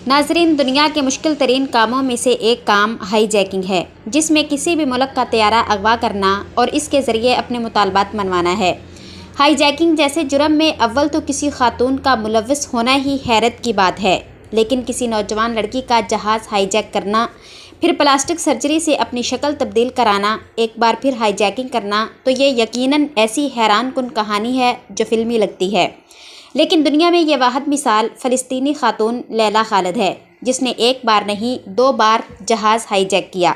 ناظرین، دنیا کے مشکل ترین کاموں میں سے ایک کام ہائی جیکنگ ہے، جس میں کسی بھی ملک کا طیارہ اغوا کرنا اور اس کے ذریعے اپنے مطالبات منوانا ہے۔ ہائی جیکنگ جیسے جرم میں اول تو کسی خاتون کا ملوث ہونا ہی حیرت کی بات ہے، لیکن کسی نوجوان لڑکی کا جہاز ہائی جیک کرنا، پھر پلاسٹک سرجری سے اپنی شکل تبدیل کرانا، ایک بار پھر ہائی جیکنگ کرنا، تو یہ یقیناً ایسی حیران کن کہانی ہے جو فلمی لگتی ہے۔ لیکن دنیا میں یہ واحد مثال فلسطینی خاتون لیلا خالد ہے، جس نے ایک بار نہیں 2 بار جہاز ہائی جیک کیا۔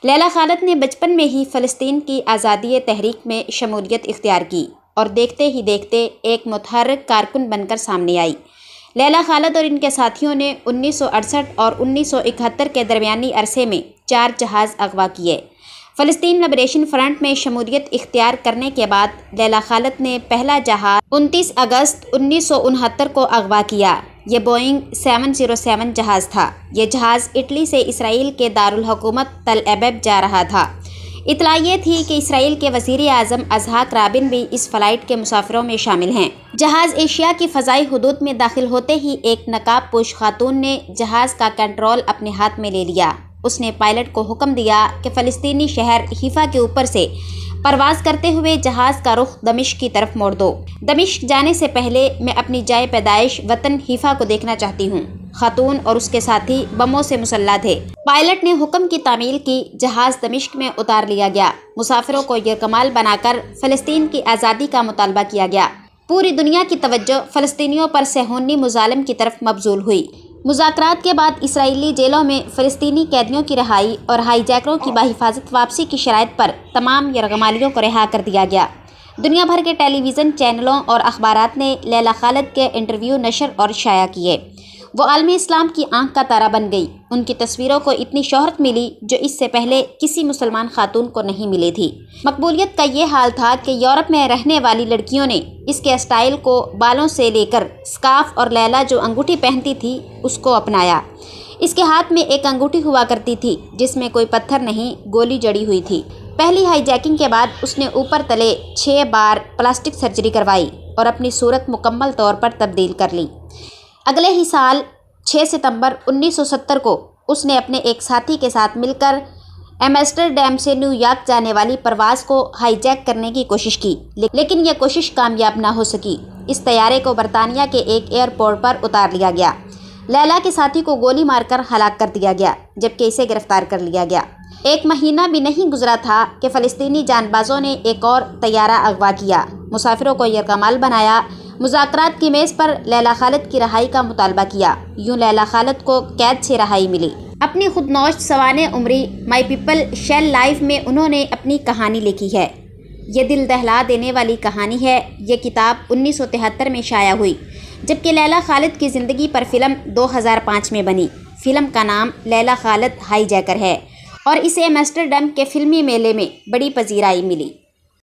لیلا خالد نے بچپن میں ہی فلسطین کی آزادی تحریک میں شمولیت اختیار کی اور دیکھتے ہی دیکھتے ایک متحرک کارکن بن کر سامنے آئی۔ لیلا خالد اور ان کے ساتھیوں نے 1968 اور 1971 کے درمیانی عرصے میں 4 جہاز اغوا کیے۔ فلسطین لبریشن فرنٹ میں شمولیت اختیار کرنے کے بعد لیلا خالد نے پہلا جہاز 29 اگست 1969 کو اغوا کیا۔ یہ بوئنگ 707 جہاز تھا۔ یہ جہاز اٹلی سے اسرائیل کے دارالحکومت تل ابیب جا رہا تھا۔ اطلاع یہ تھی کہ اسرائیل کے وزیر اعظم اسحاق رابن بھی اس فلائٹ کے مسافروں میں شامل ہیں۔ جہاز ایشیا کی فضائی حدود میں داخل ہوتے ہی ایک نقاب پوش خاتون نے جہاز کا کنٹرول اپنے ہاتھ میں لے لیا۔ اس نے پائلٹ کو حکم دیا کہ فلسطینی شہر حیفا کے اوپر سے پرواز کرتے ہوئے جہاز کا رخ دمشق کی طرف موڑ دو۔ دمشق جانے سے پہلے میں اپنی جائے پیدائش وطن حیفا کو دیکھنا چاہتی ہوں۔ خاتون اور اس کے ساتھی بموں سے مسلح تھے۔ پائلٹ نے حکم کی تعمیل کی، جہاز دمشق میں اتار لیا گیا۔ مسافروں کو یرغمال بنا کر فلسطین کی آزادی کا مطالبہ کیا گیا۔ پوری دنیا کی توجہ فلسطینیوں پر صہیونی مظالم کی طرف مبذول ہوئی۔ مذاکرات کے بعد اسرائیلی جیلوں میں فلسطینی قیدیوں کی رہائی اور ہائی جیکروں کی بحفاظت واپسی کی شرائط پر تمام یرغمالیوں کو رہا کر دیا گیا۔ دنیا بھر کے ٹیلی ویژن چینلوں اور اخبارات نے لیلا خالد کے انٹرویو نشر اور شائع کیے۔ وہ عالم اسلام کی آنکھ کا تارا بن گئی۔ ان کی تصویروں کو اتنی شہرت ملی جو اس سے پہلے کسی مسلمان خاتون کو نہیں ملی تھی۔ مقبولیت کا یہ حال تھا کہ یورپ میں رہنے والی لڑکیوں نے اس کے اسٹائل کو بالوں سے لے کر سکارف اور لیلا جو انگوٹھی پہنتی تھی اس کو اپنایا۔ اس کے ہاتھ میں ایک انگوٹھی ہوا کرتی تھی جس میں کوئی پتھر نہیں، گولی جڑی ہوئی تھی۔ پہلی ہائی جیکنگ کے بعد اس نے اوپر تلے 6 بار پلاسٹک سرجری کروائی اور اپنی صورت مکمل طور پر تبدیل کر لی۔ اگلے ہی سال 6 ستمبر 1970 کو اس نے اپنے ایک ساتھی کے ساتھ مل کر ایمسٹرڈیم سے نیو یارک جانے والی پرواز کو ہائی جیک کرنے کی کوشش کی، لیکن یہ کوشش کامیاب نہ ہو سکی۔ اس طیارے کو برطانیہ کے ایک ایئرپورٹ پر اتار لیا گیا۔ لیلا کے ساتھی کو گولی مار کر ہلاک کر دیا گیا، جبکہ اسے گرفتار کر لیا گیا۔ 1 مہینہ بھی نہیں گزرا تھا کہ فلسطینی جانبازوں نے ایک اور طیارہ اغوا کیا، مسافروں کو یرغمال بنایا، مذاکرات کی میز پر لیلا خالد کی رہائی کا مطالبہ کیا۔ یوں لیلا خالد کو قید سے رہائی ملی۔ اپنی خود نوشت سوانح عمری مائی پیپل شیل لائف میں انہوں نے اپنی کہانی لکھی ہے۔ یہ دل دہلا دینے والی کہانی ہے۔ یہ کتاب 1973 میں شائع ہوئی، جبکہ لیلا خالد کی زندگی پر فلم 2005 میں بنی۔ فلم کا نام لیلا خالد ہائی جیکر ہے اور اسے ایمسٹرڈیم کے فلمی میلے میں بڑی پذیرائی ملی۔